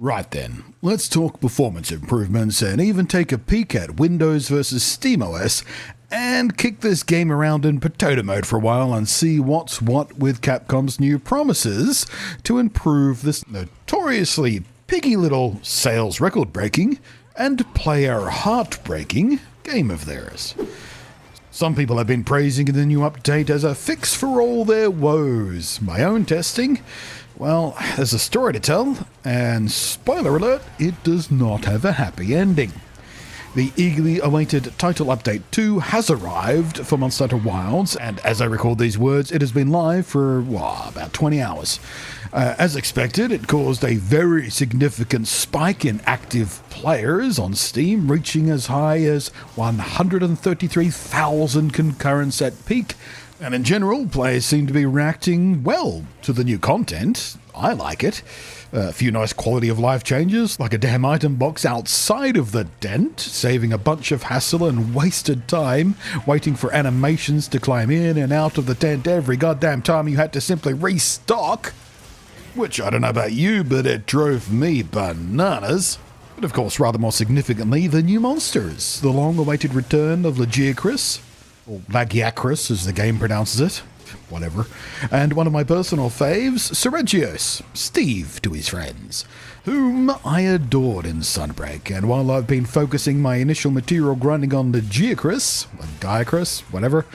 Right then, let's talk performance improvements and even take a peek at Windows versus SteamOS and kick this game around in potato mode for a while and see what's what with Capcom's new promises to improve this notoriously piggy little sales record-breaking and player heart-breaking game of theirs. Some people have been praising the new update as a fix for all their woes. My own testing, well, there's a story to tell, and spoiler alert, it does not have a happy ending. The eagerly awaited Title Update 2 has arrived for Monster Hunter Wilds, and as I record these words, it has been live for, about 20 hours. As expected, it caused a very significant spike in active players on Steam, reaching as high as 133,000 concurrents at peak. And in general, players seem to be reacting well to the new content. I like it. A few nice quality of life changes, like a damn item box outside of the dent, saving a bunch of hassle and wasted time waiting for animations to climb in and out of the tent every goddamn time you had to simply restock. Which, I don't know about you, but it drove me bananas. But of course, rather more significantly, the new monsters. The long-awaited return of Lagiacrus, or Lagiacrus as the game pronounces it, whatever. And one of my personal faves, Seregios, Steve to his friends, whom I adored in Sunbreak. And while I've been focusing my initial material grinding on Lagiacrus, whatever,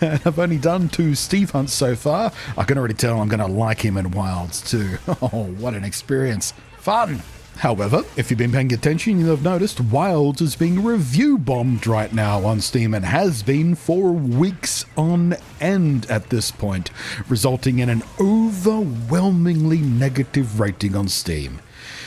and I've only done 2 Steve hunts so far, I can already tell I'm going to like him in Wilds too. Oh, what an experience. Fun! However, if you've been paying attention, you'll have noticed Wilds is being review bombed right now on Steam and has been for weeks on end at this point, resulting in an overwhelmingly negative rating on Steam.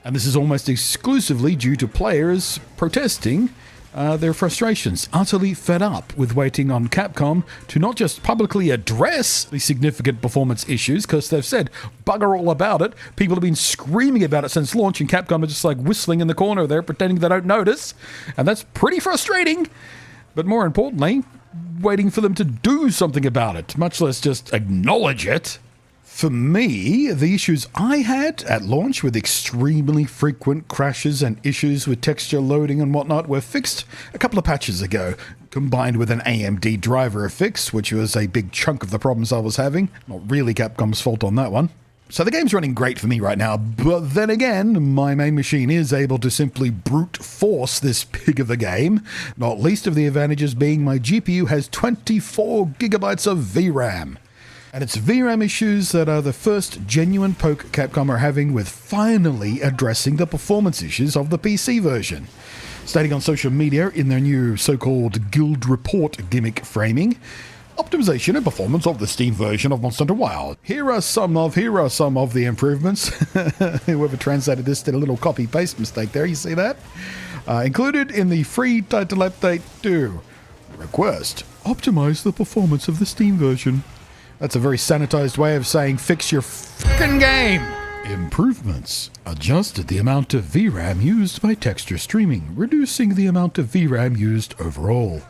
And this is almost exclusively due to players protesting their frustrations, utterly fed up with waiting on Capcom to not just publicly address the significant performance issues, because they've said bugger all about it. People have been screaming about it since launch, and Capcom are just like whistling in the corner there, pretending they don't notice, and that's pretty frustrating. But more importantly, waiting for them to do something about it, much less just acknowledge it. For me, the issues I had at launch with extremely frequent crashes and issues with texture loading and whatnot were fixed a couple of patches ago, combined with an AMD driver fix, which was a big chunk of the problems I was having. Not really Capcom's fault on that one. So the game's running great for me right now, but then again, my main machine is able to simply brute force this pig of a game, not least of the advantages being my GPU has 24 gigabytes of VRAM. And it's VRAM issues that are the first genuine poke Capcom are having with finally addressing the performance issues of the PC version. Stating on social media in their new so-called Guild Report gimmick framing, optimization and performance of the Steam version of Monster Hunter Wilds. Here are some of the improvements. Whoever translated this did a little copy-paste mistake there, you see that? Included in the free Title Update 2. Request, optimize the performance of the Steam version. That's a very sanitized way of saying fix your fucking game. Improvements. Adjusted the amount of VRAM used by texture streaming, reducing the amount of VRAM used overall.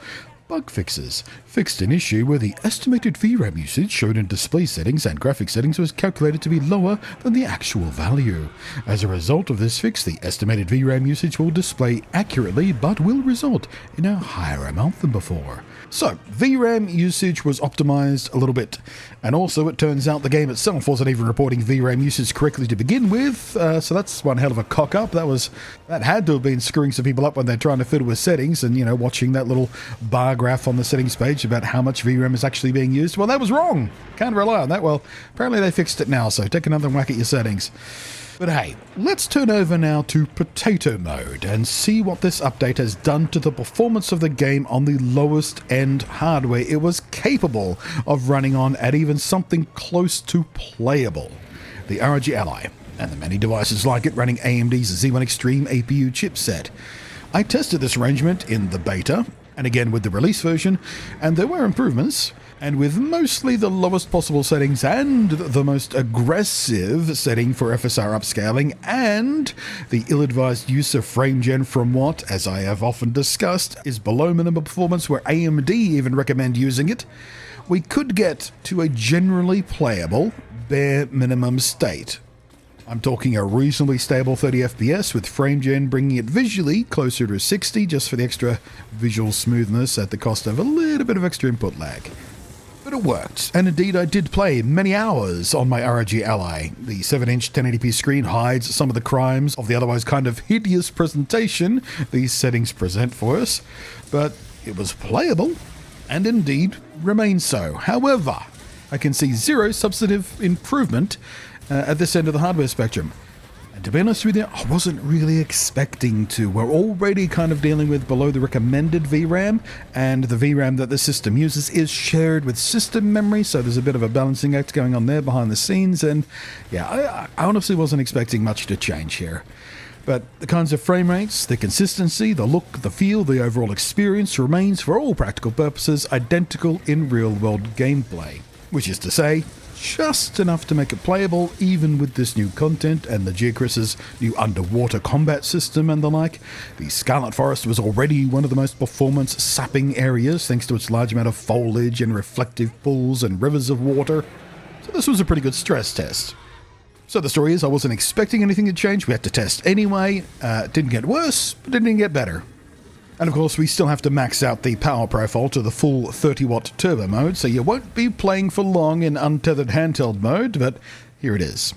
Bug fixes. Fixed an issue where the estimated VRAM usage shown in display settings and graphic settings was calculated to be lower than the actual value. As a result of this fix, the estimated VRAM usage will display accurately but will result in a higher amount than before. So, VRAM usage was optimized a little bit, and also it turns out the game itself wasn't even reporting VRAM usage correctly to begin with, so that's one hell of a cock-up. That had to have been screwing some people up when they're trying to fiddle with settings and, watching that little bar graph on the settings page about how much VRAM is actually being used. Well, that was wrong. Can't rely on that. Well, apparently they fixed it now, so take another whack at your settings. But hey, let's turn over now to potato mode and see what this update has done to the performance of the game on the lowest end hardware it was capable of running on at even something close to playable. The ROG Ally, and the many devices like it running AMD's Z1 Extreme APU chipset. I tested this arrangement in the beta, and again with the release version, and there were improvements. And with mostly the lowest possible settings and the most aggressive setting for FSR upscaling and the ill-advised use of FrameGen from what, as I have often discussed, is below minimum performance where AMD even recommend using it, we could get to a generally playable bare minimum state. I'm talking a reasonably stable 30 FPS with FrameGen bringing it visually closer to 60 just for the extra visual smoothness at the cost of a little bit of extra input lag. But it worked, and indeed I did play many hours on my ROG Ally. The 7-inch 1080p screen hides some of the crimes of the otherwise kind of hideous presentation these settings present for us, but it was playable, and indeed remains so. However, I can see zero substantive improvement at this end of the hardware spectrum. And to be honest with you, I wasn't really expecting to. We're already kind of dealing with below the recommended VRAM, and the VRAM that the system uses is shared with system memory, so there's a bit of a balancing act going on there behind the scenes, and yeah, I honestly wasn't expecting much to change here. But the kinds of frame rates, the consistency, the look, the feel, the overall experience remains, for all practical purposes, identical in real-world gameplay. Which is to say, just enough to make it playable even with this new content and the Geocris's new underwater combat system and the like. The Scarlet Forest was already one of the most performance-sapping areas thanks to its large amount of foliage and reflective pools and rivers of water. So this was a pretty good stress test. So the story is, I wasn't expecting anything to change. We had to test anyway. It didn't get worse, but it didn't get better. And of course, we still have to max out the power profile to the full 30-watt turbo mode, so you won't be playing for long in untethered handheld mode, but here it is.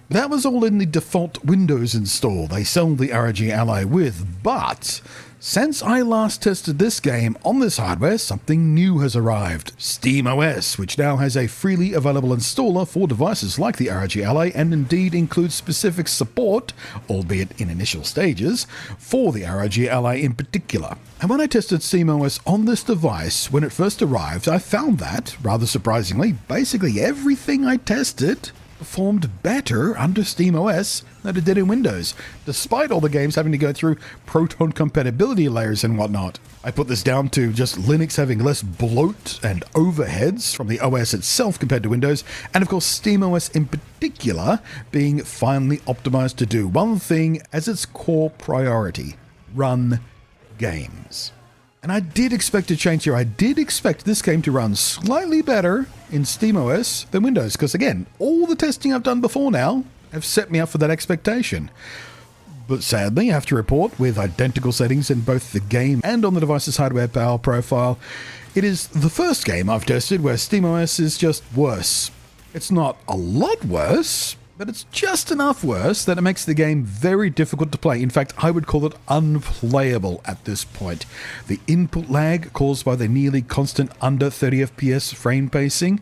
That was all in the default Windows install they sell the ROG Ally with, but since I last tested this game on this hardware, something new has arrived. SteamOS, which now has a freely available installer for devices like the ROG Ally, and indeed includes specific support, albeit in initial stages, for the ROG Ally in particular. And when I tested SteamOS on this device when it first arrived, I found that, rather surprisingly, basically everything I tested performed better under SteamOS than it did in Windows, despite all the games having to go through Proton compatibility layers and whatnot. I put this down to just Linux having less bloat and overheads from the OS itself compared to Windows, and of course SteamOS in particular being finally optimized to do one thing as its core priority: run games. And I did expect a change here. I did expect this game to run slightly better in SteamOS than Windows, because again, all the testing I've done before now have set me up for that expectation. But sadly, I have to report, with identical settings in both the game and on the device's hardware power profile, it is the first game I've tested where SteamOS is just worse. It's not a lot worse, but it's just enough worse that it makes the game very difficult to play. In fact, I would call it unplayable at this point. The input lag caused by the nearly constant under 30 FPS frame pacing.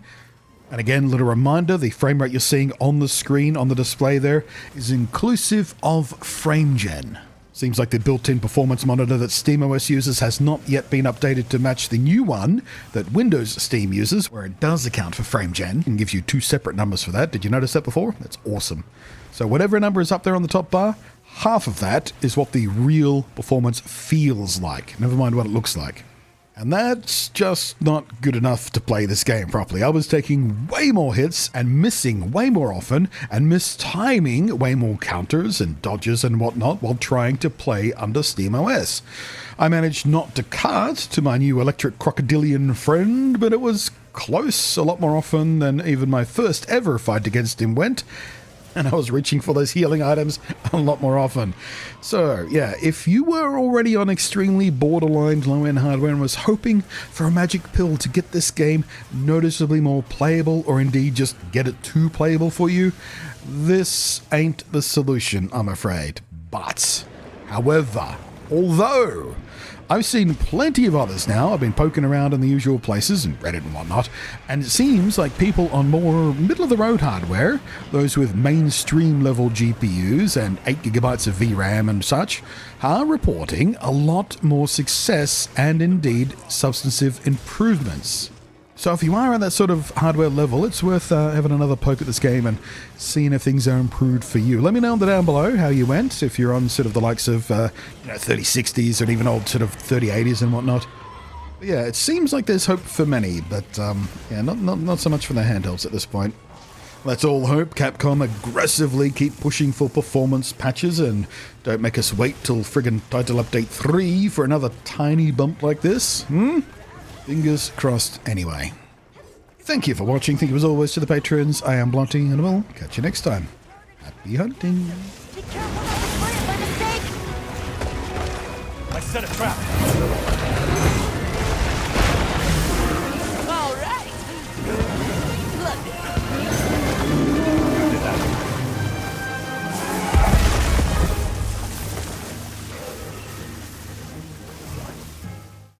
And again, little reminder, the frame rate you're seeing on the screen, on the display there, is inclusive of FrameGen. Seems like the built-in performance monitor that SteamOS uses has not yet been updated to match the new one that Windows Steam uses, where it does account for FrameGen and gives you two separate numbers for that. Did you notice that before? That's awesome. So whatever number is up there on the top bar, half of that is what the real performance feels like, never mind what it looks like. And that's just not good enough to play this game properly. I was taking way more hits and missing way more often and mistiming way more counters and dodges and whatnot while trying to play under SteamOS. I managed not to cart to my new electric crocodilian friend, but it was close a lot more often than even my first ever fight against him went. And I was reaching for those healing items a lot more often. So, yeah, if you were already on extremely borderline low-end hardware and was hoping for a magic pill to get this game noticeably more playable, or indeed just get it too playable for you, this ain't the solution, I'm afraid. But, however, although I've seen plenty of others now. I've been poking around in the usual places, and Reddit and whatnot, and it seems like people on more middle-of-the-road hardware, those with mainstream-level GPUs and 8GB of VRAM and such, are reporting a lot more success and indeed substantive improvements. So if you are at that sort of hardware level, it's worth having another poke at this game and seeing if things are improved for you. Let me know down below how you went, if you're on sort of the likes of 3060s or even old sort of 3080s and whatnot. But yeah, it seems like there's hope for many, but yeah, not so much for the handhelds at this point. Let's all hope Capcom aggressively keep pushing for performance patches and don't make us wait till friggin' Title Update 3 for another tiny bump like this. Fingers crossed anyway. Thank you for watching. Thank you as always to the patrons. I am Blonty, and I will catch you next time. Happy hunting. Be careful not to plant by mistake. I set a trap.